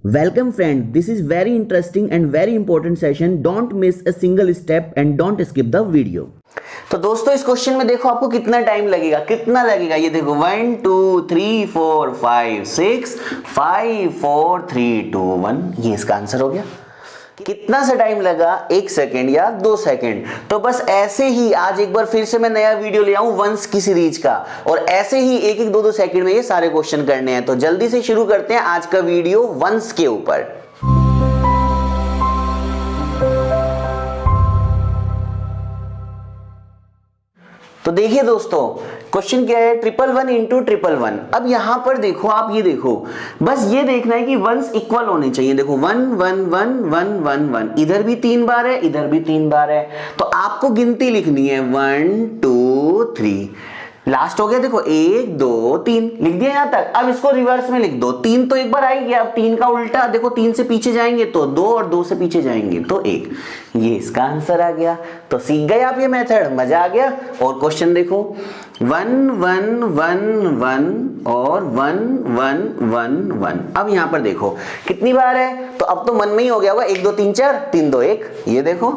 Welcome friend, this is very interesting and very important session. Don't miss a single step and don't skip the video. तो दोस्तों इस question में देखो आपको कितना टाइम लगेगा, कितना लगेगा ये देखो 1 2 3 4 5 6 5 4 3 2 1 ये इसका आंसर हो गया। कितना सा टाइम लगा, 1 सेकेंड या 2 सेकेंड। तो बस ऐसे ही आज एक बार फिर से मैं नया वीडियो ले आऊं वंस की सीरीज का, और ऐसे ही 1 1 2 2 सेकेंड में ये सारे क्वेश्चन करने हैं। तो जल्दी से शुरू करते हैं आज का वीडियो वंस के ऊपर। तो देखिए दोस्तों क्वेश्चन क्या है, 111 इंटू 111। अब यहां पर देखो, आप ये देखो, बस ये देखना है कि वंस इक्वल होने चाहिए। देखो 1 1 1 1 1 1, इधर भी 3 बार है, इधर भी 3 बार है। तो आपको गिनती लिखनी है 1 2 3, लास्ट हो गया। देखो 1 2 3 लिख दिया यहां तक। अब इसको रिवर्स में लिख दो, 3 तो एक बार आई गया, अब 3 का उल्टा देखो, 3 से पीछे जाएंगे तो 2 और 2 से पीछे जाएंगे तो 1, ये इसका आंसर आ गया। तो सीख गए आप ये मेथड, मजा आ गया। और क्वेश्चन देखो 1 1 1 1 और 1 1 1 1। अब यहां पर देखो कितनी बार है, तो अब तो मन में ही हो गया होगा 1 2 3 4 3 2 1। ये देखो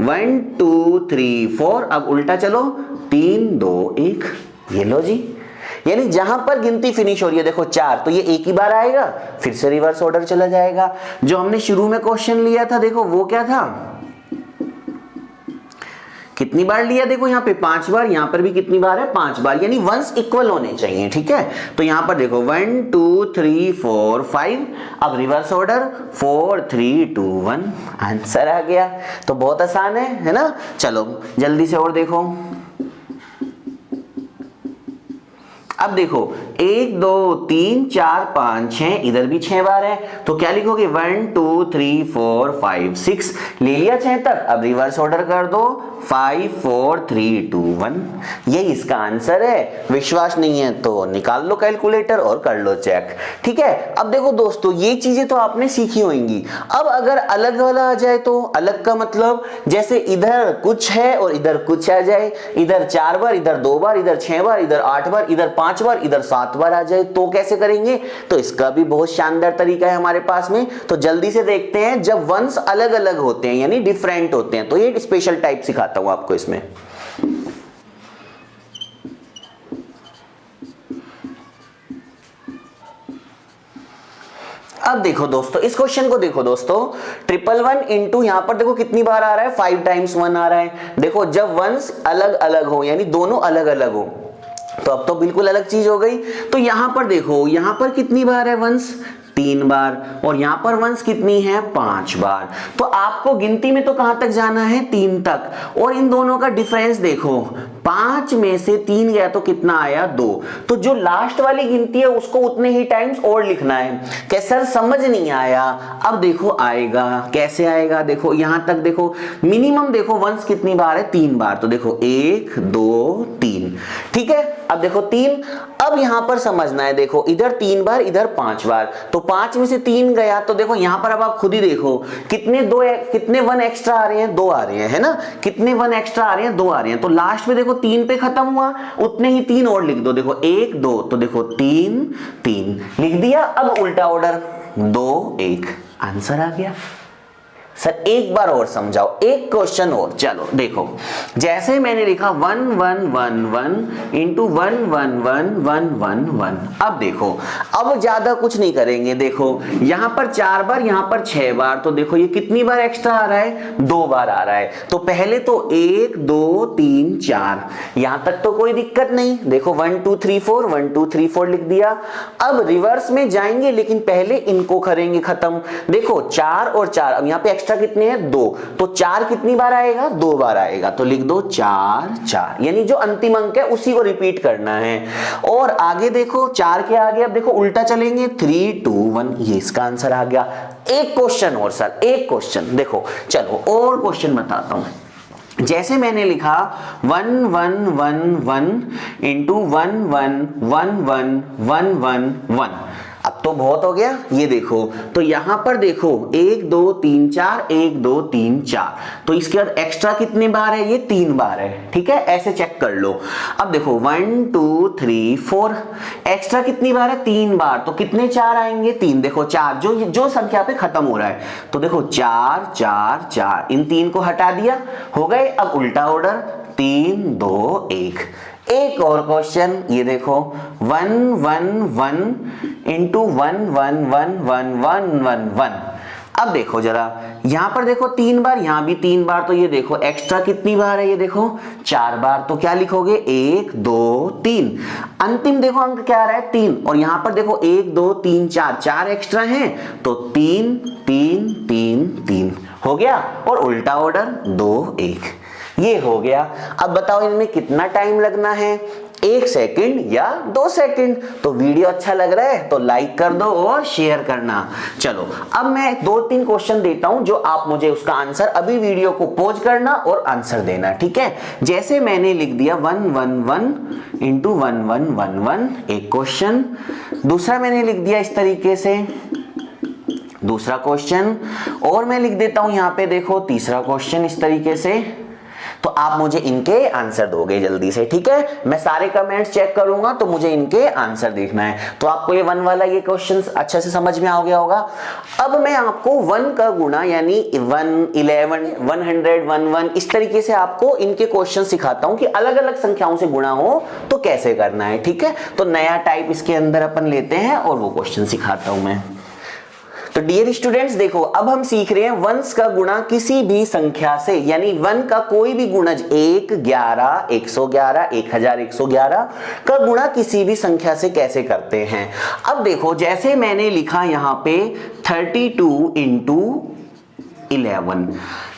1 2 3 4, अब उल्टा चलो 3 2 1, ये लो जी। यानी जहां पर गिनती फिनिश हो रही है देखो 4, तो ये एक ही बार आएगा, फिर से रिवर्स ऑर्डर चला जाएगा। जो हमने शुरू में क्वेश्चन लिया था देखो वो क्या था, कितनी बार लिया, देखो यहाँ पे 5 बार, यहाँ पर भी कितनी बार है 5 बार, यानी वंस इक्वल होने चाहिए। ठीक है, तो यहाँ पर देखो 1 2 3 4 5, अब रिवर्स ऑर्डर 4 3 2 1, आंसर आ गया। तो बहुत आसान है ना। चलो जल्दी से और देखो। अब देखो 1 2 3 4 5 6, इधर भी 6 बार है, तो क्या लिखोगे 1 2 3 4 5 6, ले लिया 6 तक। अब रिवर्स ऑर्डर कर दो 5 4 3 2 1, ये इसका आंसर है। विश्वास नहीं है तो निकाल लो कैलकुलेटर और कर लो चेक। ठीक है, अब देखो दोस्तों ये चीजें तो आपने सीखी होंगी। अब अगर अलग वाला आ जाए तो अलग का मतलब, जैसे इधर कुछ है और इधर कुछ आ जाए, इधर 4 बार, इधर 2 बार, इधर 6 बार, इधर 8 बार, इधर 5 बार, इधर 7 बार आ जाए, तो कैसे करेंगे। तो इसका भी बहुत शानदार तरीका है हमारे पास में। तो जल्दी से देखते हैं, जब वंस अलग अलग होते हैं यानी डिफरेंट होते हैं, तो ये स्पेशल टाइप सिखाता हूं आपको इसमें। अब देखो दोस्तों इस क्वेश्चन को देखो दोस्तों, 111 इंटू यहां पर देखो कितनी बार आ रहा है, 5 टाइम्स 1 आ रहा है। देखो जब वंस अलग अलग हो यानी दोनों अलग अलग हो, तो अब तो बिल्कुल अलग चीज हो गई। तो यहां पर देखो, यहां पर कितनी बार है वंस, 3 बार, और यहां पर वंस कितनी है 5 बार। तो आपको गिनती में तो कहां तक जाना है 3 तक, और इन दोनों का डिफरेंस देखो, 5 में से 3 गया तो कितना आया 2। तो जो लास्ट वाली गिनती है उसको उतने ही टाइम्स और लिखना है। क्या सर समझ नहीं आया, अब देखो आएगा, कैसे आएगा। देखो यहां तक देखो मिनिमम देखो वंस कितनी बार है 3 बार, तो देखो 1 2 3। ठीक है, अब देखो 3, अब यहां पर समझना है, देखो इधर 3 बार, इधर 5 बार, तो 5 में से 3 गया, तो देखो यहां पर अब आप खुद ही देखो कितने 1 एक्स्ट्रा आ रहे हैं, 2 आ रहे हैं, है ना। कितने 1 एक्स्ट्रा आ रहे हैं, 2 आ रहे हैं। तो लास्ट में देखो 3 पे खत्म हुआ, उतने ही 3 और लिख दो। देखो 1 2, तो देखो 3 3 लिख दिया। अब उल्टा ऑर्डर 2 1, आंसर आ गया। सर एक बार और समझाओ, एक क्वेश्चन और। चलो देखो, जैसे मैंने लिखा 1 1 1 1 इंटू 1 1 1 1 1 1। अब देखो, अब ज्यादा कुछ नहीं करेंगे। देखो यहां पर 4 बार, यहां पर 6 बार, तो देखो ये कितनी बार एक्स्ट्रा आ रहा है, 2 बार आ रहा है। तो पहले तो 1 2 3 4, यहां तक तो कोई दिक्कत नहीं। देखो 1 2 3 4 1 2 3 4 लिख दिया। अब रिवर्स में जाएंगे, लेकिन पहले इनको करेंगे खत्म। देखो 4 और 4, अब यहां पे एक्स्ट्रा कितने हैं 2, तो 4 कितनी बार आएगा, 2 बार आएगा, तो लिख दो 4 4, यानी जो अंतिम अंक है उसी को रिपीट करना है। और आगे देखो 4 के आगे अब देखो उल्टा चलेंगे 3 2 1, ये इसका आंसर आ गया। एक क्वेश्चन और सर, एक क्वेश्चन देखो। चलो और क्वेश्चन बताता हूं। जैसे मैंने लिखा 1 1 1 1 इंटू 1 1 1 1 1 1 1, अब तो बहुत हो गया, ये देखो तो यहां पर देखो 1 2 3 4 1 2 3 4, तो इसके बाद एक्स्ट्रा कितनी बार है, ये 3 बार है, ठीक है, ऐसे चेक कर लो। अब देखो 1 2 3 4, एक्स्ट्रा कितनी बार है, 3 बार, तो कितने 4 आएंगे, 3, देखो 4 जो संख्या पे खत्म हो रहा है, तो देखो 4 4 4, इन 3 को हटा दिया, हो गए। अब उल्टा ऑर्डर 3 2 1। एक और क्वेश्चन, ये देखो 1 1 1 इंटू 1 1 1 1 1 1 1। अब देखो जरा, यहां पर देखो 3 बार, यहां भी 3 बार, तो ये देखो एक्स्ट्रा कितनी बार है, ये देखो 4 बार, तो क्या लिखोगे 1 2 3। अंतिम देखो अंक क्या आ रहा है 3, और यहां पर देखो 1 2 3 4, 4 एक्स्ट्रा हैं, तो 3 3 3 3 हो गया। और उल्टा ऑर्डर 2 1, ये हो गया। अब बताओ इनमें कितना टाइम लगना है, 1 सेकंड या 2 सेकंड। तो वीडियो अच्छा लग रहा है तो लाइक कर दो और शेयर करना। चलो अब मैं 2-3 क्वेश्चन देता हूं, जो आप मुझे उसका आंसर अभी वीडियो को पॉज करना और आंसर देना, ठीक है। जैसे मैंने लिख दिया 1 1 1 इंटू 1 1 1 1, एक क्वेश्चन। दूसरा मैंने लिख दिया इस तरीके से, दूसरा क्वेश्चन। और मैं लिख देता हूं यहां पे देखो तीसरा क्वेश्चन इस तरीके से। तो आप मुझे इनके आंसर दोगे जल्दी से, ठीक है। मैं सारे कमेंट्स चेक करूंगा तो मुझे इनके आंसर देखना है। तो आपको ये 1 वाला ये क्वेश्चन अच्छे से समझ में आ गया होगा। अब मैं आपको 1 का गुणा यानी 1 11 100 1 1 इस तरीके से आपको इनके क्वेश्चन सिखाता हूं कि अलग अलग संख्याओं से गुणा हो तो कैसे करना है, ठीक है। तो नया टाइप इसके अंदर अपन लेते हैं और वो क्वेश्चन सिखाता हूं मैं। तो डियर स्टूडेंट्स देखो, अब हम सीख रहे हैं वंश का गुणा किसी भी संख्या से, यानी 1 का कोई भी गुणज 1 11 111 1111 का गुणा किसी भी संख्या से कैसे करते हैं। अब देखो जैसे मैंने लिखा यहां पे 32 इंटू 11।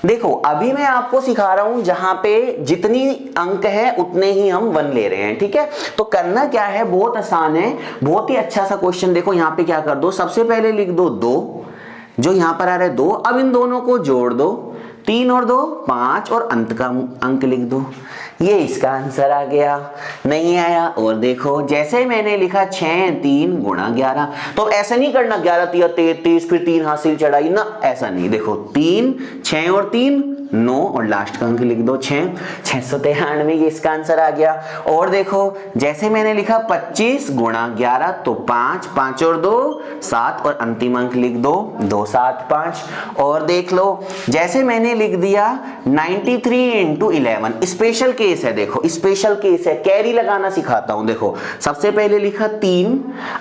देखो अभी मैं आपको सिखा रहा हूं जहां पे जितनी अंक है उतने ही हम 1 ले रहे हैं, ठीक है। तो करना क्या है, बहुत आसान है, बहुत ही अच्छा सा क्वेश्चन। देखो यहां पे क्या कर दो, सबसे पहले लिख दो 2, जो यहां पर आ रहा है 2। अब इन दोनों को जोड़ दो, 3 और 2 5, और अंत का अंक लिख दो। ये इसका आंसर आ गया। नहीं आया, और देखो जैसे मैंने लिखा 6 3 गुणा 11, तो ऐसा नहीं करना 11 3 33 फिर 3 हासिल चढ़ाई ना, ऐसा नहीं। देखो 3 6 और 3 9, और लास्ट का अंक लिख दो 6 693, ये इसका आंसर आ गया। और देखो जैसे मैंने लिखा 25 गुणा 11, तो 5 5 और 2 7, और अंतिम अंक लिख दो 275। और देख लो जैसे मैंने लिख दिया 93 इंटू 11, स्पेशल केस है, देखो स्पेशल केस है, कैरी लगाना सिखाता हूं। देखो सबसे पहले लिखा 3,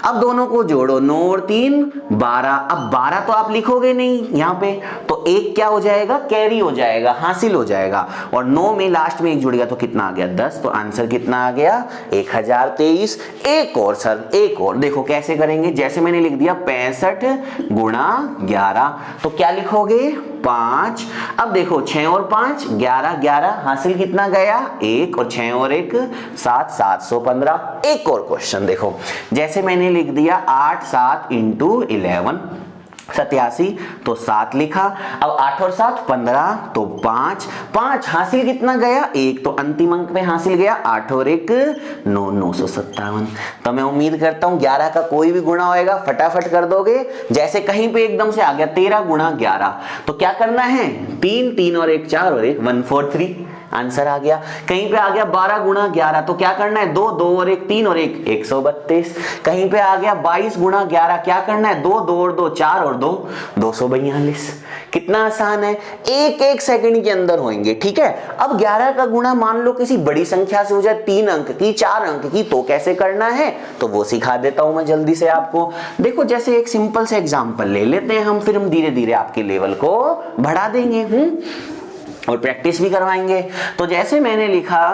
अब दोनों को जोड़ो 9 और 3 12। अब 12 तो आप लिखोगे नहीं यहां पे, तो 1 क्या हो जाएगा, कैरी हो जाएगा, हासिल हो जाएगा। और 9 में लास्ट में 1 जुड़ गया तो कितना आ गया 10, तो आंसर कितना आ गया 1023। एक और सर, एक और देखो कैसे करेंगे। जैसे मैंने लिख दिया 65 गुणा 11, तो क्या लिखोगे 5। अब देखो 6 और 5 11 11, हासिल कितना गया 1, और 6 और 1 7 715। एक और क्वेश्चन देखो, जैसे मैंने लिख दिया 8 7 इंटू 11 87, तो 7 लिखा। अब 8 और 7 15, तो 5 5, हासिल कितना गया 1, तो अंतिम अंक में हासिल गया 8 और 1 9 957। तो मैं उम्मीद करता हूं 11 का कोई भी गुणा होएगा फटाफट कर दोगे। जैसे कहीं पे एकदम से आ गया 13 गुणा 11, तो क्या करना है 3 3 और 1 4 और 1 143, आंसर आ गया। कहीं पे आ गया 12 गुणा 11, तो क्या करना है 2 2 और 1 3 और 1 132। कहीं पे आ गया 22 गुणा 11, क्या करना है 2 2 और 2 4 और 2 242। कितना आसान है, एक एक सेकंड के अंदर होंगे, ठीक है। अब 11 का गुणा मान लो किसी बड़ी संख्या से हो जाए, 3 अंक की 4 अंक की, तो कैसे करना है तो वो सिखा देता हूं मैं जल्दी से आपको। देखो जैसे एक सिंपल से एग्जांपल ले लेते हैं हम, फिर हम धीरे धीरे आपके लेवल को बढ़ा देंगे और प्रैक्टिस भी करवाएंगे। तो जैसे मैंने लिखा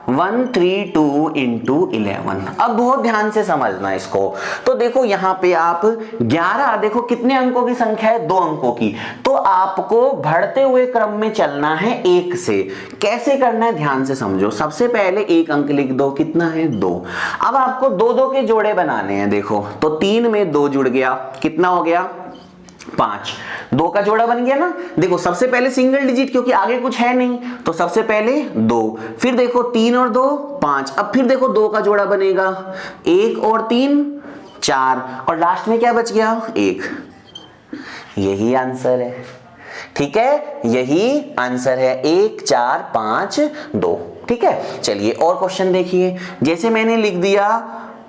132 इंटू 11, अब बहुत ध्यान से समझना इसको। तो देखो यहां पे आप 11, देखो कितने अंकों की संख्या है 2 अंकों की, तो आपको बढ़ते हुए क्रम में चलना है 1 से। कैसे करना है ध्यान से समझो। सबसे पहले 1 अंक लिख दो, कितना है 2। अब आपको 2 2 के जोड़े बनाने हैं। देखो तो 3 में 2 जुड़ गया, कितना हो गया 5, 2 का जोड़ा बन गया ना। देखो सबसे पहले सिंगल डिजिट, क्योंकि आगे कुछ है नहीं, तो सबसे पहले 2, फिर देखो 3 और 2 5, अब फिर देखो 2 का जोड़ा बनेगा 1 और 3 4 और लास्ट में क्या बच गया 1। यही आंसर है, ठीक है, यही आंसर है 1 4 5 2। ठीक है, चलिए और क्वेश्चन देखिए। जैसे मैंने लिख दिया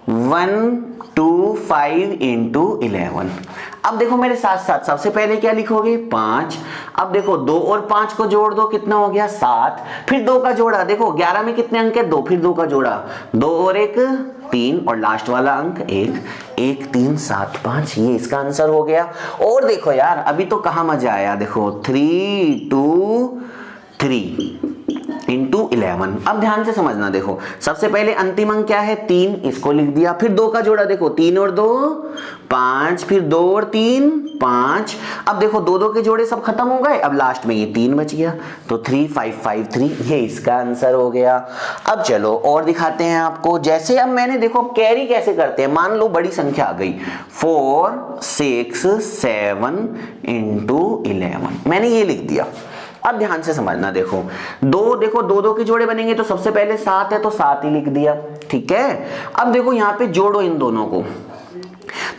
1 2 5 इंटू 11। अब देखो मेरे साथ साथ सबसे पहले क्या लिखोगे 5। अब देखो 2 और 5 को जोड़ दो, कितना हो गया 7। फिर 2 का जोड़ा, देखो 11 में कितने अंक है 2, फिर 2 का जोड़ा 2 और 1 3 और लास्ट वाला अंक 1 1 3 7 5। ये इसका आंसर हो गया। और देखो यार अभी तो कहाँ मजा आया, देखो 3 2 3 इंटू 11। अब ध्यान से समझना, देखो सबसे पहले अंतिम अंक क्या है 3, इसको लिख दिया। फिर 2 का जोड़ा, देखो 3 और 2 5, फिर 2 और 3 5। अब देखो 2 2 के जोड़े सब खत्म हो गए, अब लास्ट में ये 3 बच गया, तो 3 5 5 3, ये इसका आंसर हो गया। अब चलो और दिखाते हैं आपको। जैसे अब मैंने देखो कैरी कैसे करते हैं, मान लो बड़ी संख्या आ गई 4 6 7 इंटू 11, मैंने ये लिख दिया। अब ध्यान से समझना, देखो 2 के जोड़े बनेंगे तो सबसे पहले 7 है तो 7 ही लिख दिया, ठीक है। अब देखो यहाँ पे जोड़ो इन दोनों को,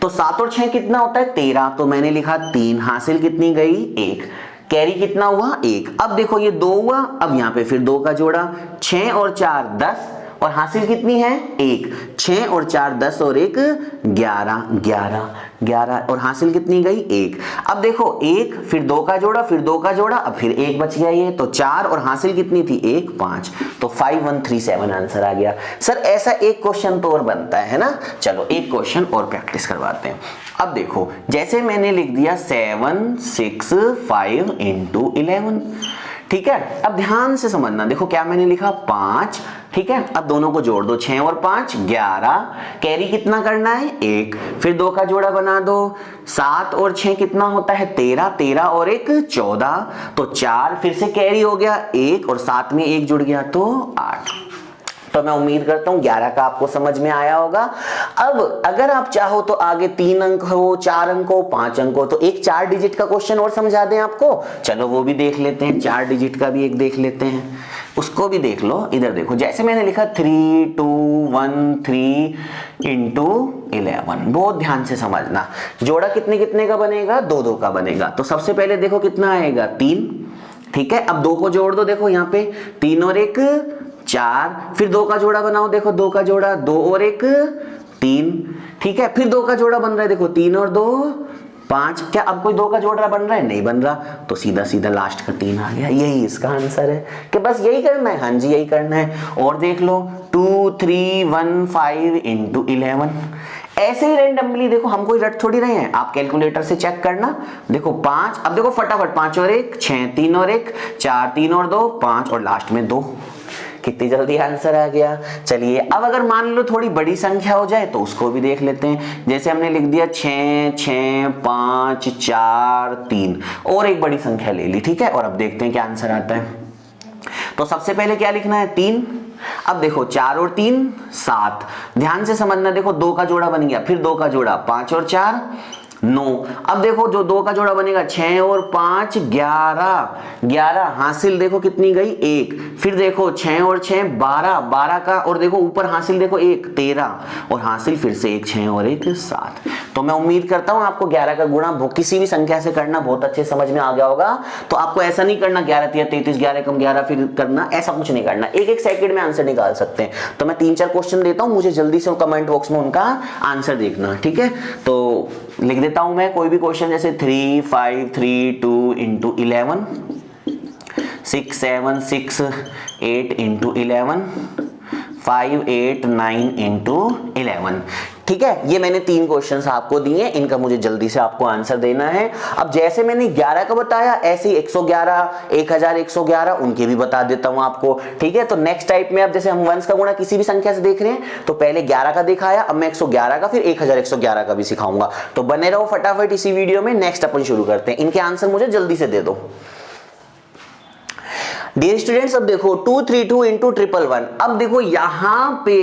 तो 7 और 6 कितना होता है 13, तो मैंने लिखा 3। हासिल कितनी गई 1, कैरी कितना हुआ 1। अब देखो ये 2 हुआ, अब यहाँ पे फिर 2 का जोड़ा 6 और 4 10 और हासिल कितनी है 1। 6 और 4 10 और 1 11 11 11 और हासिल कितनी गई 1। अब देखो 1 फिर 2 का जोड़ा, फिर 2 का जोड़ा, अब फिर 1 बच गया, ये तो 4 और हासिल कितनी थी 1 5, तो 5137 आंसर आ गया। सर ऐसा एक क्वेश्चन तो और बनता है ना, चलो एक क्वेश्चन और प्रैक्टिस करवाते हैं। अब देखो जैसे मैंने लिख दिया 7 6 5 इंटू 11, ठीक है। अब ध्यान से समझना, देखो क्या मैंने लिखा 5, ठीक है। अब दोनों को जोड़ दो, 6 और 5 11, कैरी कितना करना है 1, फिर 2 का जोड़ा बना दो, 7 और 6 कितना होता है 13, 13 और 1 14, तो 4, फिर से कैरी हो गया 1 और 7 में 1 जुड़ गया तो 8। तो मैं उम्मीद करता हूं 11 का आपको समझ में आया होगा। अब अगर आप चाहो तो आगे 3 अंक हो, 4 अंक हो, 5 अंक हो, तो एक 4 डिजिट का क्वेश्चन और समझा दें आपको, चलो वो भी देख लेते हैं। 4 डिजिट का भी एक देख लेते हैं, उसको भी देख लो। इधर देखो जैसे मैंने लिखा 3 2 1 3 इंटू 11, बहुत ध्यान से समझना। जोड़ा कितने कितने का बनेगा 2 2 का बनेगा, तो सबसे पहले देखो कितना आएगा 3, ठीक है। अब 2 को जोड़ दो, देखो यहाँ पे 3 और 1 4, फिर 2 का जोड़ा बनाओ, देखो 2 का जोड़ा 2 और 1 3, ठीक है। फिर 2 का जोड़ा बन रहा है, देखो 3 और 2 5। क्या अब कोई 2 का जोड़ा बन रहा है, नहीं बन रहा, तो सीधा सीधा लास्ट का 3 आ गया। यही इसका आंसर है कि बस यही करना है, हाँ जी यही करना है। और देख लो 2 3 1 5 इंटू 11, ऐसे ही रैंडमली देखो, हम कोई रट थोड़ी रहे हैं, आप कैलकुलेटर से चेक करना। देखो 5, अब देखो फटाफट 5 और 1 6, 3 और 1 4, 3 और 2 5 और लास्ट में 2, कितनी जल्दी आंसर आ गया। चलिए अब अगर मान लो थोड़ी बड़ी संख्या हो जाए तो उसको भी देख लेते हैं। जैसे हमने लिख दिया 6 6 5 4 3, और एक बड़ी संख्या ले ली, ठीक है। और अब देखते हैं क्या आंसर आता है। तो सबसे पहले क्या लिखना है 3। अब देखो 4 और 3 7, ध्यान से समझना, देखो 2 का जोड़ा बन गया, फिर 2 का जोड़ा 5 और 4 9। अब देखो जो 2 का जोड़ा बनेगा 6 और 5 11 11, हासिल देखो कितनी गई 1, फिर देखो 6 और 6 12 12 का, और देखो ऊपर हासिल देखो 1 13, और हासिल फिर से 1 6 और 1 7। तो मैं उम्मीद करता हूं आपको 11 का गुणा किसी भी संख्या से करना बहुत अच्छे समझ में आ गया होगा। तो आपको ऐसा नहीं करना 11 3 33 11 कम 11 फिर करना, ऐसा कुछ नहीं करना, एक एक सेकंड में आंसर निकाल सकते हैं। तो मैं 3 4 क्वेश्चन देता हूं, मुझे जल्दी से कमेंट बॉक्स में उनका आंसर देखना, ठीक है। तो लिख देता हूं मैं कोई भी क्वेश्चन, जैसे 3 5 3 2 इंटू 11, 6 7 6 8 इंटू 11, 5 8 9 इंटू 11, ठीक है। ये मैंने 3 क्वेश्चंस आपको दिए, इनका मुझे जल्दी से आपको आंसर देना है। अब जैसे मैंने 11 का बताया, ऐसे ही 111 1111 उनके भी बता देता हूं आपको, ठीक है। तो नेक्स्ट टाइप में अब जैसे हम वंश का गुणा किसी भी संख्या से देख रहे हैं, तो पहले 11 का दिखाया, अब मैं 111 का फिर 1111 का भी सिखाऊंगा। तो बने रहो फटाफट इसी वीडियो में। नेक्स्ट अपन शुरू करते हैं, इनके आंसर मुझे जल्दी से दे दो। डियर स्टूडेंट्स, अब देखो 232 इंटू 111, अब देखो यहां पे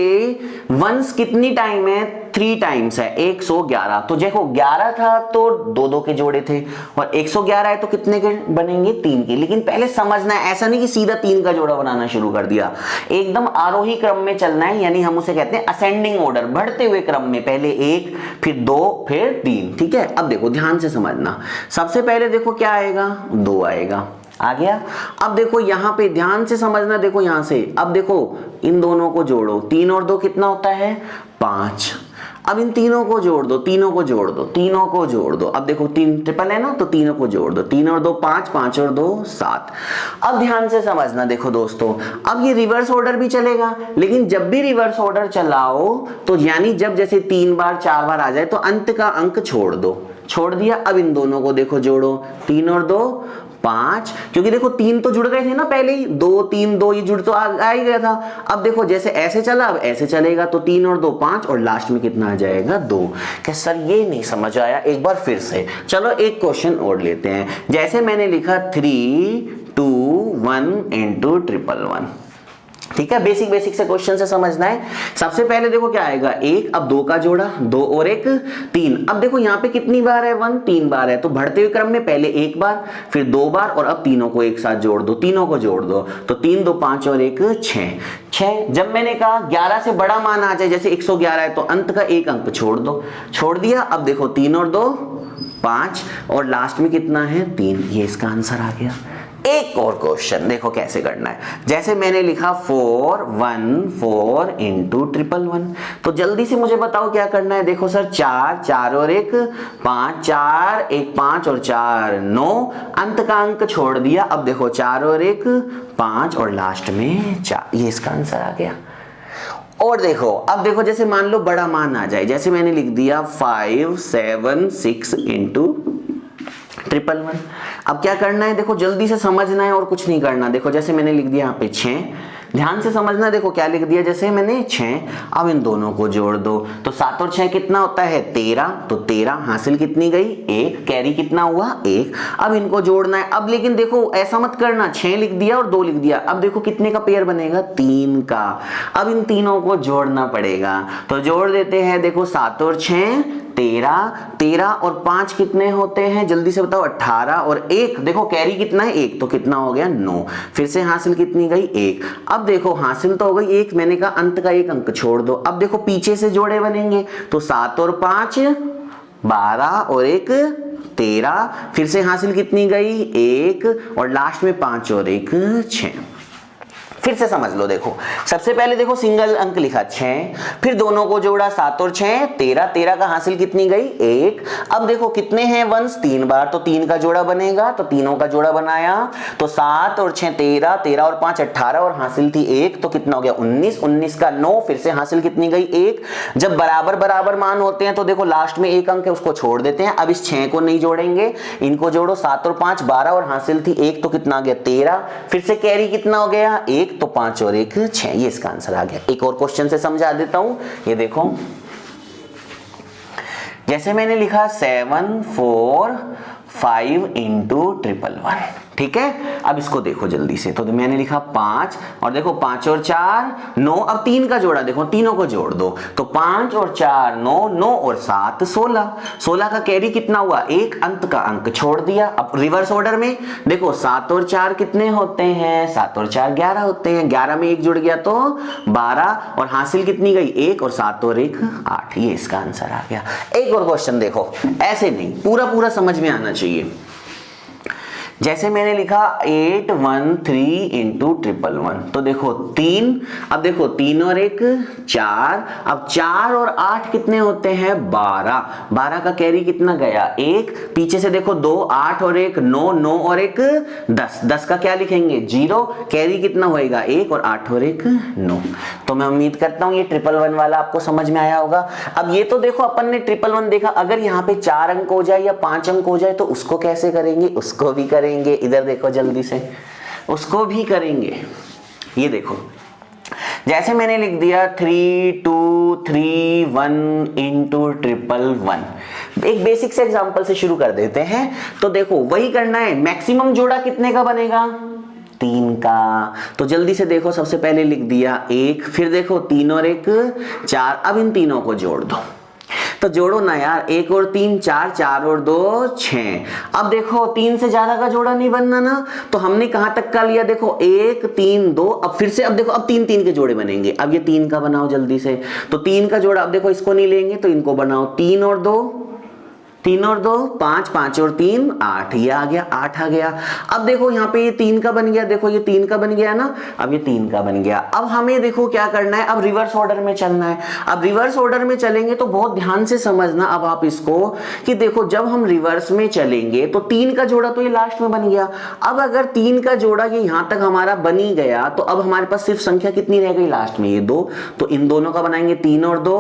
वंस कितनी टाइम है 3 टाइम्स है 111, तो देखो 11 था तो दो दो के जोड़े थे, और 111 है तो कितने के बनेंगे, 3 के। लेकिन पहले समझना है, ऐसा नहीं कि सीधा 3 का जोड़ा बनाना शुरू कर दिया, एकदम आरोही क्रम में चलना है, यानी हम उसे कहते हैं असेंडिंग ऑर्डर, बढ़ते हुए क्रम में, पहले 1 फिर 2 फिर 3। ठीक है, अब देखो ध्यान से समझना, सबसे पहले देखो क्या आएगा, 2 आएगा, आ गया। अब देखो यहां पे ध्यान से समझना, देखो यहां से, अब देखो इन दोनों को जोड़ो, 3 और 2 कितना होता है, 5। अब इन तीनों को जोड़ दो, तीनों को जोड़ दो, तीनों को जोड़ दो। अब देखो 3 ट्रिपल है ना, तो तीनों को जोड़ दो, 3 और 2 5, 5 और 2 7। अब ध्यान से समझना, देखो दोस्तों, अब ये रिवर्स ऑर्डर भी चलेगा, लेकिन जब भी रिवर्स ऑर्डर चलाओ तो यानी जब जैसे 3 बार 4 बार आ जाए तो अंत का अंक छोड़ दो, छोड़ दिया। अब इन दोनों को देखो जोड़ो, 3 और 2 5, क्योंकि देखो 3 तो जुड़ गए थे ना पहले ही, 2 3 2 ये जुड़ तो आ ही गया था। अब देखो जैसे ऐसे चला, अब ऐसे चलेगा, तो 3 और 2 5, और लास्ट में कितना आ जाएगा, 2। क्या सर ये नहीं समझ आया, एक बार फिर से चलो एक क्वेश्चन और लेते हैं। जैसे मैंने लिखा 3 2 1 इंटू 111, ठीक है, बेसिक से क्वेश्चन से समझना है। सबसे पहले देखो क्या आएगा, 1, अब 2 का जोड़ा, 2 और 1 3। अब देखो यहाँ पे कितनी बार है, 1 3 बार है, तो बढ़ते हुए क्रम में पहले 1 बार फिर 2 बार, और अब तीनों को एक साथ जोड़ दो, तीनों को जोड़ दो, तो 3 2 5 और 1 6। जब मैंने कहा 11 से बड़ा मान आ जाए, जैसे 111 है, तो अंत का एक अंक छोड़ दो, छोड़ दिया। अब देखो 3 और 2 5, और लास्ट में कितना है, 3। ये इसका आंसर आ गया। एक और क्वेश्चन देखो कैसे करना है। जैसे मैंने लिखा 4 1 4 इंटू 111, तो जल्दी से मुझे बताओ क्या करना है। देखो सर 4 4 और 1 5, 4 1 5 और 4 9, अंत का अंक छोड़ दिया। अब देखो 4 और 1 5, और लास्ट में 4, ये इसका आंसर आ गया। और देखो अब देखो, जैसे मान लो बड़ा मान आ जाए, जैसे मैंने लिख दिया 5 7 6 इंटू 111। अब क्या करना है, देखो जल्दी से समझना है और कुछ नहीं करना। देखो जैसे मैंने लिख दिया यहाँ पे 6, ध्यान से समझना, देखो क्या लिख दिया, जैसे मैंने 6। अब इन दोनों को जोड़ दो, तो 7 और 6 कितना होता है, 13, तो 13 हासिल कितनी गई, 1, कैरी कितना हुआ, 1। अब इनको जोड़ना है। अब लेकिन देखो ऐसा मत करना, 6 लिख दिया और 2 लिख दिया, अब देखो कितने का पेयर बनेगा, 3 का। अब इन तीनों को जोड़ना पड़ेगा, तो जोड़ देते हैं। देखो 7 और 6 13, 13 और 5 कितने होते हैं, जल्दी से बताओ, 18, और 1 देखो कैरी कितना है, 1, तो कितना हो गया, 9। फिर से हासिल कितनी गई, 1। अब देखो हासिल तो हो गई 1, मैंने कहा अंत का एक अंक छोड़ दो। अब देखो पीछे से जोड़े बनेंगे, तो 7 और 5 12, और 1 13, फिर से हासिल कितनी गई, 1, और लास्ट में 5 और 1 6। फिर से समझ लो, देखो सबसे पहले देखो सिंगल अंक लिखा 6, फिर दोनों को जोड़ा 7 और 6 13, 13 का हासिल कितनी गई, 1। अब देखो कितने हैं वंस, 3 बार, तो 3 का जोड़ा बनेगा, तो तीनों का जोड़ा बनाया, तो 7 और 6 13, 13 और 5 18, और हासिल थी 1, तो कितना हो गया 19, 19 का 9, फिर से हासिल कितनी गई, 1। जब बराबर बराबर मान होते हैं तो देखो लास्ट में एक अंक है उसको छोड़ देते हैं। अब इस 6 को नहीं जोड़ेंगे, इनको जोड़ो, 7 और 5 12, और हासिल थी 1, तो कितना आ गया 13। फिर से कैरी कितना हो गया, 1, तो 5 और 1 6, ये इसका आंसर आ गया। एक और क्वेश्चन से समझा देता हूं, ये देखो जैसे मैंने लिखा 7 4 5 इंटू 111, ठीक है। अब इसको देखो जल्दी से, तो मैंने लिखा 5, और देखो 5 और 4 9, अब 3 का जोड़ा देखो, तीनों को जोड़ दो, तो 5 और 4 9, 9 और 7 16, 16 का कैरी कितना हुआ, 1, अंत का अंक छोड़ दिया। अब रिवर्स ऑर्डर में देखो 7 और 4 कितने होते हैं, 7 और 4 11 होते हैं, 11 में 1 जुड़ गया तो 12, और हासिल कितनी गई 1, और 7 और 1 8, ये इसका आंसर आ गया। एक और क्वेश्चन देखो, ऐसे नहीं, पूरा समझ में आना चाहिए। जैसे मैंने लिखा 8 1 3 इंटू 111, तो देखो 3, अब देखो 3 और 1 4, अब 4 और 8 कितने होते हैं, 12, 12 का कैरी कितना गया, 1, पीछे से देखो 2 8 और 1 9, 9 और 1 10, 10 का क्या लिखेंगे 0, कैरी कितना होएगा 1, और 8 और 1 9। तो मैं उम्मीद करता हूं ये 111 वाला आपको समझ में आया होगा। अब ये तो देखो अपन ने 111 देखा, अगर यहाँ पे 4 अंक हो जाए या 5 अंक हो जाए तो उसको कैसे करेंगे, उसको भी करेंगे। इधर देखो जल्दी से, उसको भी करेंगे। ये देखो जैसे मैंने लिख दिया 3 2 3 1 इंटू 111, एक बेसिक से एग्जांपल से शुरू कर देते हैं। तो देखो वही करना है, मैक्सिमम जोड़ा कितने का बनेगा, 3 का। तो जल्दी से देखो, सबसे पहले लिख दिया 1, फिर देखो 3 और 1 4, अब इन तीनों को जोड़ दो, तो जोड़ो ना यार, 1 और 3 4, 4 और 2 6। अब देखो 3 से ज्यादा का जोड़ा नहीं बनना ना, तो हमने कहां तक का लिया, देखो 1 3 2। अब फिर से अब देखो अब 3 3 के जोड़े बनेंगे। अब ये 3 का बनाओ जल्दी से, तो 3 का जोड़ा, अब देखो इसको नहीं लेंगे तो इनको बनाओ, 3 और 2 3 और 2 5, 5 और 3 8, ये आ गया 8 आ गया। अब देखो यहाँ पे ये 3 का बन गया, देखो ये 3 का बन गया ना, अब ये 3 का बन गया। अब हमें देखो क्या करना है, अब रिवर्स ऑर्डर में चलना है। अब रिवर्स ऑर्डर में चलेंगे तो बहुत ध्यान से समझना अब आप इसको, कि देखो जब हम रिवर्स में चलेंगे तो 3 का जोड़ा तो ये लास्ट में बन गया। अब अगर 3 का जोड़ा ये यहां तक हमारा बन ही गया, तो अब हमारे पास सिर्फ संख्या कितनी रह गई लास्ट में, ये 2। तो इन दोनों का बनाएंगे 3 और 2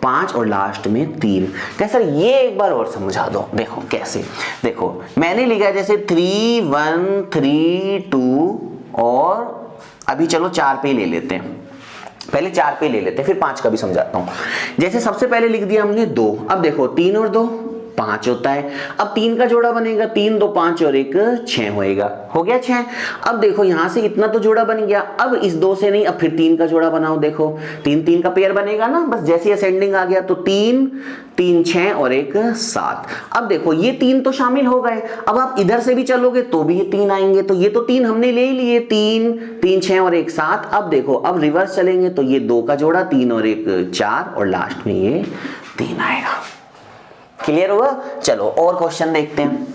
5 और लास्ट में 3। कैसे, ये एक बार और समझा दो। देखो कैसे, देखो मैंने लिखा है जैसे 3 1 3 2, और अभी चलो 4 पे ले लेते हैं, पहले 4 पे ले लेते हैं फिर 5 का भी समझाता हूं। जैसे सबसे पहले लिख दिया हमने 2। अब देखो 3 और 2 5 होता है। अब 3 का जोड़ा बनेगा, 3 2 5 और 1 6 होएगा, हो गया 6। अब देखो यहां से इतना तो जोड़ा बन गया। अब इस 2 से नहीं, अब फिर 3 का जोड़ा बनाओ, देखो 3 3 का पेयर बनेगा ना, बस जैसे असेंडिंग आ गया तो 3 3 6 और 1 7। अब देखो ये 3 तो शामिल हो गए। अब आप इधर से भी चलोगे तो भी ये 3 आएंगे, तो ये तो 3 हमने ले लिए, 3 3 6 और 1 7। अब देखो अब रिवर्स चलेंगे तो ये 2 का जोड़ा 3 और 1 4, और लास्ट में ये 3 आएगा। क्लियर हुआ? चलो और क्वेश्चन देखते हैं।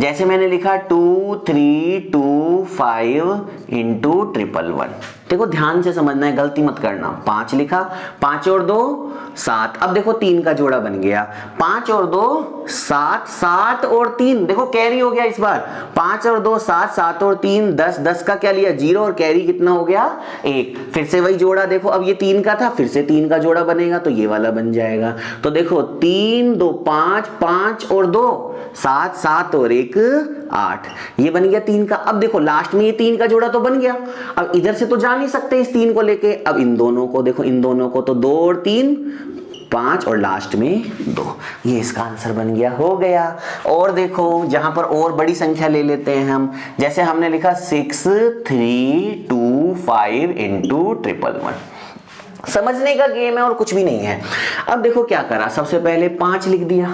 जैसे मैंने लिखा 2 3 2 5 इंटू 111। देखो ध्यान से समझना है, गलती मत करना। 5 लिखा, 5 और 2 7। अब देखो 3 का जोड़ा बन गया, 5 और 2 7, 7 और 3 देखो कैरी हो गया इस बार, 5 और 2 7, 7 और 3 10, 10 का क्या लिया 0, और कैरी कितना हो गया 1। फिर से वही जोड़ा, देखो अब ये 3 का था, फिर से 3 का जोड़ा बनेगा तो ये वाला बन जाएगा। तो देखो 3 2 5, 5 और 2 7, 7 और 1 8, ये बन गया 3 का। अब देखो लास्ट में ये 3 का जोड़ा तो बन गया। अब इधर से तो जा नहीं सकते इस 3 को लेके, अब इन दोनों को देखो, इन दोनों को तो 2 और 3 5, और लास्ट में 2, ये इसका आंसर बन गया, हो गया। और देखो जहां पर और बड़ी संख्या ले लेते हैं हम, जैसे हमने लिखा 6 3 2 5 इंटू 111। समझने का गेम है और कुछ भी नहीं है। अब देखो क्या करा, सबसे पहले 5 लिख दिया।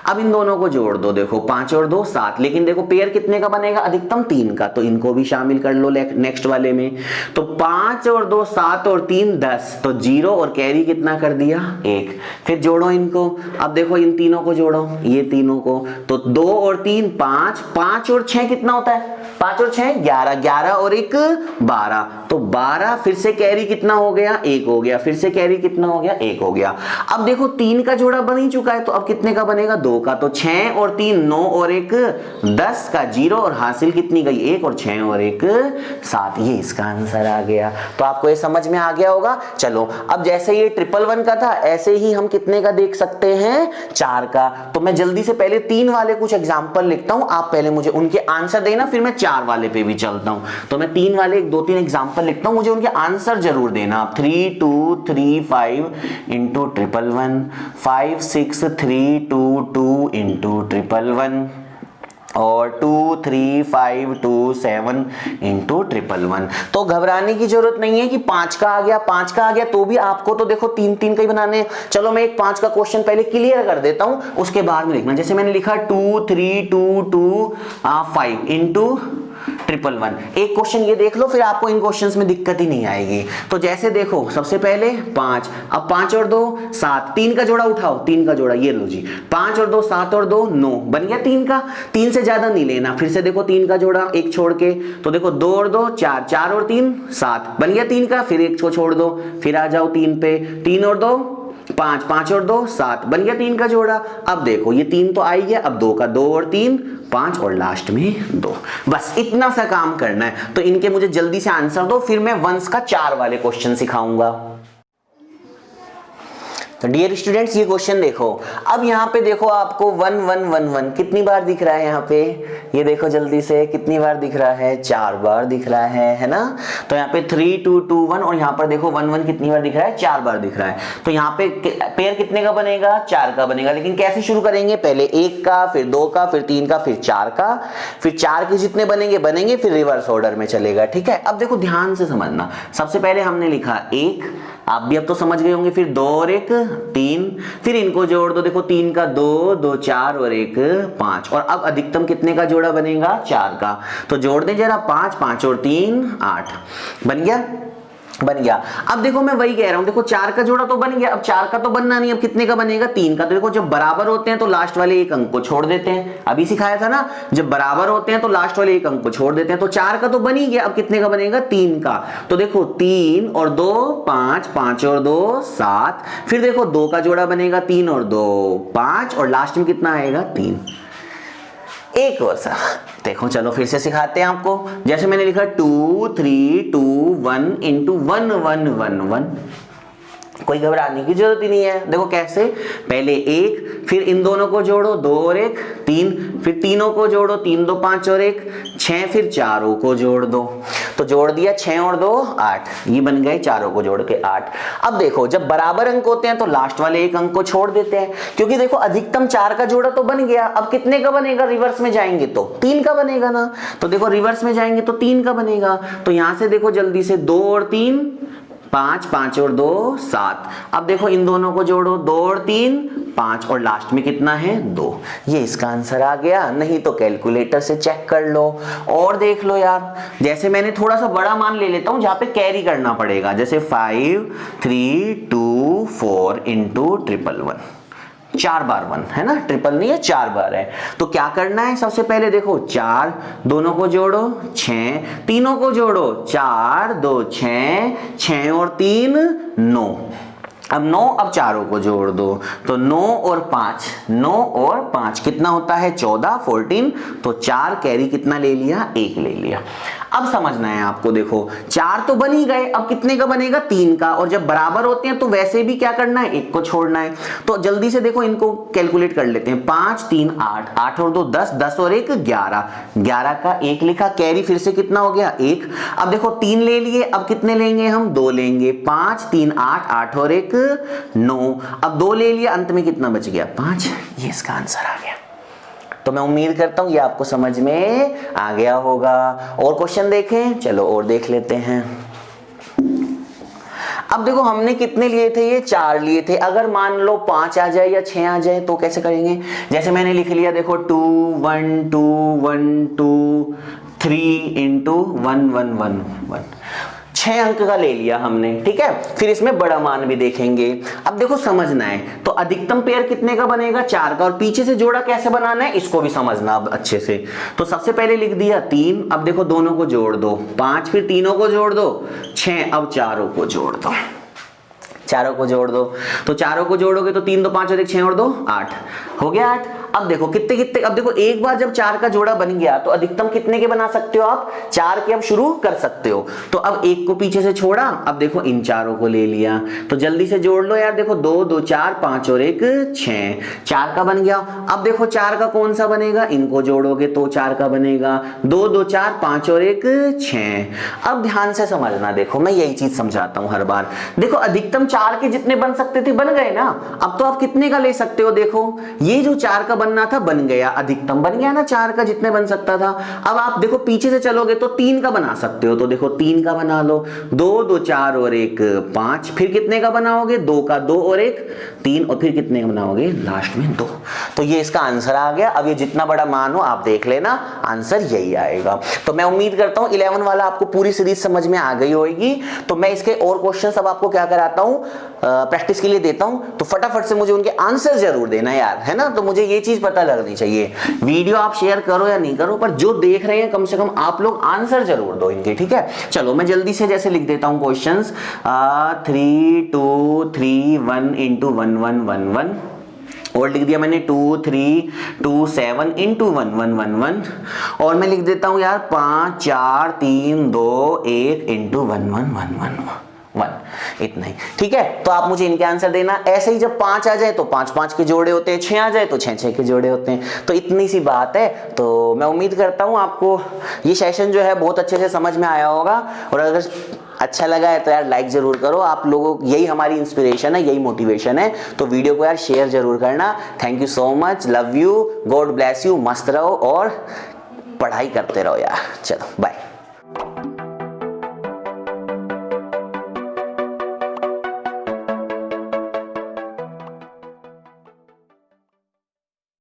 अब इन दोनों को जोड़ दो, देखो 5 और 2 7, लेकिन देखो पेयर कितने का बनेगा, अधिकतम 3 का, तो इनको भी शामिल कर लो नेक्स्ट वाले में। तो 5 और 2 7 और 3 10, तो 0 और कैरी कितना कर दिया 1। फिर जोड़ो इनको, अब देखो इन तीनों को जोड़ो, ये तीनों को, तो 2 और 3 5, 5 और 6 कितना होता है, 5 और 6 11, 11 और 1 12, तो 12। फिर से कैरी कितना हो गया 1 हो गया, फिर से कैरी कितना हो गया 1 हो गया। अब देखो 3 का जोड़ा बन ही चुका है, तो अब कितने का बनेगा 2 का, तो 6 और 3 9 और 1 10 का 0, और हासिल कितनी गई 1, और 6 और 1 7, ये इसका आंसर आ गया। तो आपको ये समझ में आ गया होगा। चलो अब जैसे ये 111 का था, ऐसे ही हम कितने का देख सकते हैं 4 का। तो मैं जल्दी से पहले 3 वाले कुछ एग्जांपल लिखता हूं, आप पहले मुझे उनके आंसर देना, फिर मैं 4 वाले पे भी चलता हूं। तो मैं 3 वाले 2-3 एग्जांपल लिखता हूं, मुझे उनके आंसर जरूर देना आप। 3 2 3 5 इंटू 111, 5 6 3 2 2 इंटू 111, और 2 3 5 2 7 इंटू 111। तो घबराने की जरूरत नहीं है कि 5 का आ गया, 5 का आ गया तो भी आपको तो देखो 3 3 का ही बनाने हैं। चलो मैं एक 5 का क्वेश्चन पहले क्लियर कर देता हूं, उसके बाद में लिखना। जैसे मैंने लिखा 2 3 2 2 5 इंटू 111। एक क्वेश्चन ये देख लो, फिर आपको इन क्वेश्चंस में दिक्कत ही नहीं आएगी। तो जैसे देखो सबसे पहले 5, अब 5 और 2 7, 3 का जोड़ा उठाओ, 3 का जोड़ा ये लो जी, 5 और 2 7 और 2 9, बन गया 3 का। 3 से ज्यादा नहीं लेना। फिर से देखो 3 का जोड़ा एक छोड़ के, तो देखो 2 और 2 4, 4 और 3 7, बन गया 3 का। फिर एक को छोड़ दो, फिर आ जाओ 3 पे, 3 और 2 5, 5 और 2 7, बन गया 3 का जोड़ा। अब देखो ये 3 तो आई गया, अब 2 का 2 और 3 5, और लास्ट में 2। बस इतना सा काम करना है। तो इनके मुझे जल्दी से आंसर दो, फिर मैं वंस का 4 वाले क्वेश्चन सिखाऊंगा। तो डियर स्टूडेंट्स ये क्वेश्चन देखो, अब यहाँ पे देखो आपको 1 1 1 1 कितनी बार दिख रहा है, यहाँ पे ये देखो जल्दी से कितनी बार दिख रहा है, 4 बार दिख रहा है ना। तो यहाँ पे 3 2 2 1, और यहाँ पर देखो 1 1 कितनी बार दिख रहा है, 4 बार दिख रहा है। तो यहाँ पे पेयर कितने का बनेगा, 4 का बनेगा। लेकिन कैसे शुरू करेंगे, पहले 1 का, फिर 2 का, फिर 3 का, फिर 4 का, फिर 4 के जितने बनेंगे फिर रिवर्स ऑर्डर में चलेगा। ठीक है, अब देखो ध्यान से समझना। सबसे पहले हमने लिखा 1, आप भी अब तो समझ गए होंगे। फिर 2 और 1 3, फिर इनको जोड़ दो, देखो 3 का 2, 2 4 और 1 5, और अब अधिकतम कितने का जोड़ा बनेगा? 4 का। तो जोड़ दें जरा, 5 5 और 3 8, बन गया, बन गया। अब देखो मैं वही कह रहा हूं, देखो 4 का जोड़ा तो बन गया, अब 4 का तो बनना नहीं, अब कितने का बनेगा? 3 का। तो देखो जब बराबर होते हैं तो लास्ट वाले एक अंक को छोड़ देते हैं, अभी सिखाया था ना, जब बराबर होते हैं तो लास्ट वाले एक अंक को छोड़ देते हैं। तो 4 का तो बन ही गया, अब कितने का बनेगा? 3 का। तो देखो 3 और 2 5, 5 और 2 7, फिर देखो 2 का जोड़ा बनेगा 3 और 2 5, और लास्ट में कितना आएगा? 3। एक और सा देखो, चलो फिर से सिखाते हैं आपको। जैसे मैंने लिखा 2 3 2 1 इंटू 1 1 1 1, कोई घबराने की जरूरत ही नहीं है। देखो कैसे, पहले 1, फिर इन दोनों को जोड़ो 2 और 1 3, फिर तीनों को जोड़ो 3 2 5 और 1 6, फिर चारों को जोड़ दो। तो जोड़ दिया 6 और 2 8, ये बन गए चारों को जोड़ के 8। अब देखो जब बराबर अंक होते हैं तो लास्ट वाले एक अंक को छोड़ देते हैं, क्योंकि देखो अधिकतम 4 का जोड़ा तो बन गया, अब कितने का बनेगा? रिवर्स में जाएंगे तो 3 का बनेगा ना। तो देखो रिवर्स में जाएंगे तो 3 का बनेगा। तो यहां से देखो जल्दी से 2 और 3 5, 5 और 2 7, अब देखो इन दोनों को जोड़ो 2 और 3 5, और लास्ट में कितना है? 2। ये इसका आंसर आ गया। नहीं तो कैलकुलेटर से चेक कर लो और देख लो यार। जैसे मैंने थोड़ा सा बड़ा मान ले लेता हूं जहां पे कैरी करना पड़ेगा, जैसे 5 3 2 4 इंटू 111, 4 बार 1 है ना, ट्रिपल नहीं है, 4 बार है। तो क्या करना है? सबसे पहले देखो 4, दोनों को जोड़ो 6, तीनों को जोड़ो 4 2 6, 6 और 3 9, अब 9, अब चारों को जोड़ दो तो 9 और 5, 9 और 5 कितना होता है? 14 14। तो 4 कैरी कितना ले लिया? 1 ले लिया। अब समझना है आपको, देखो 4 तो बन ही गए, अब कितने का बनेगा? 3 का, और जब बराबर होते हैं तो वैसे भी क्या करना है? 1 को छोड़ना है। तो जल्दी से देखो इनको कैलकुलेट कर लेते हैं। 5 3 8, 8 और 2 10, 10 और 1 11, 11 का 1 लिखा, कैरी फिर से कितना हो गया? 1। अब देखो 3 ले लिए, अब कितने लेंगे हम? 2 लेंगे। 5 3 8, 8 और 1 9, अब 2 ले लिया, अंत में कितना बच गया? 5। ये इसका आंसर आ गया। तो मैं उम्मीद करता हूं ये आपको समझ में आ गया होगा। और क्वेश्चन देखें, चलो और देख लेते हैं। अब देखो हमने कितने लिए थे? ये 4 लिए थे। अगर मान लो 5 आ जाए या 6 आ जाए तो कैसे करेंगे? जैसे मैंने लिख लिया, देखो 2 1 2 1 2 3 इंटू 1 1 1 1, 6 अंक का ले लिया हमने, ठीक है। फिर इसमें बड़ा मान भी देखेंगे। अब देखो समझना है, तो अधिकतम पेयर कितने का बनेगा? 4 का, और पीछे से जोड़ा कैसे बनाना है इसको भी समझना अब अच्छे से। तो सबसे पहले लिख दिया 3, अब देखो दोनों को जोड़ दो 5, फिर तीनों को जोड़ दो 6, अब चारों को जोड़ दो, चारों को जोड़ दो। तो चारों को जोड़ोगे तो 3 2 5 और 1 6 और 2 8 हो गया 8। अब देखो कितने कितने, अब देखो एक बार जब 4 का जोड़ा बन गया तो अधिकतम कितने के बना सकते हो आप? 4 के अब शुरू कर सकते हो। तो अब 1 को पीछे से छोड़ा, अब देखो इन चारों को ले लिया, तो जल्दी से जोड़ लो यार। देखो 2 2 4 5 और 1 6, 4 का बन गया। अब देखो 4 का कौन सा बनेगा? इनको जोड़ोगे तो 4 का बनेगा। 2 2 4 5 और 1 6। अब ध्यान से समझना, देखो मैं यही चीज समझाता हूं हर बार। देखो अधिकतम 4 के जितने बन सकते थे बन गए ना। अब तो आप कितने का ले सकते हो? देखो ये जो 4 का बनना था बन गया, अधिकतम बन गया ना 4 का जितने बन सकता था। अब आप देखो पीछे से चलोगे तो 3 का बना सकते हो, तो देखो 3 का बना लो। 2 2 4 और 1 5, फिर कितने का बनाओगे? 2 का 2 और 1 3, और फिर कितने का बनाओगे? लास्ट में 2। तो ये इसका आंसर आ गया। अब ये जितना बड़ा मान हो आप देख लेना, आंसर यही आएगा। तो मैं उम्मीद करता हूं 11 वाला आपको पूरी सीरीज समझ में आ गई होगी। तो मैं इसके और क्वेश्चन अब आपको क्या कराता हूं, प्रैक्टिस के लिए देता हूं, तो फटाफट से मुझे उनके आंसर जरूर देना यार, है ना। तो मुझे ये चीज पता लगनी चाहिए। वीडियो आप शेयर करो या नहीं करो, पर जो देख रहे हैं कम से कम आप लोग आंसर जरूर दो इनके, ठीक है। चलो मैं जल्दी से जैसे लिख देता हूं क्वेश्चंस। 3 2 3 1 इंटू 1 1 1 1, और लिख दिया मैंने 2 3 2 7 इंटू 1 1 1 1, और मैं लिख देता हूं यार 5 4 3 2 1 इंटू 1 1 1 1 1, इतना ही, ठीक है। तो आप मुझे इनके आंसर देना। ऐसे ही जब 5 आ जाए तो 5 5 के जोड़े होते हैं, 6 आ जाए तो 6 6 के जोड़े होते हैं। तो इतनी सी बात है। तो मैं उम्मीद करता हूं आपको ये सेशन जो है बहुत अच्छे से समझ में आया होगा, और अगर अच्छा लगा है तो यार लाइक जरूर करो। आप लोगों, यही हमारी इंस्पिरेशन है, यही मोटिवेशन है। तो वीडियो को यार शेयर जरूर करना। Thank you so much, love you, God bless you, मस्त रहो और पढ़ाई करते रहो यार। चलो बाय।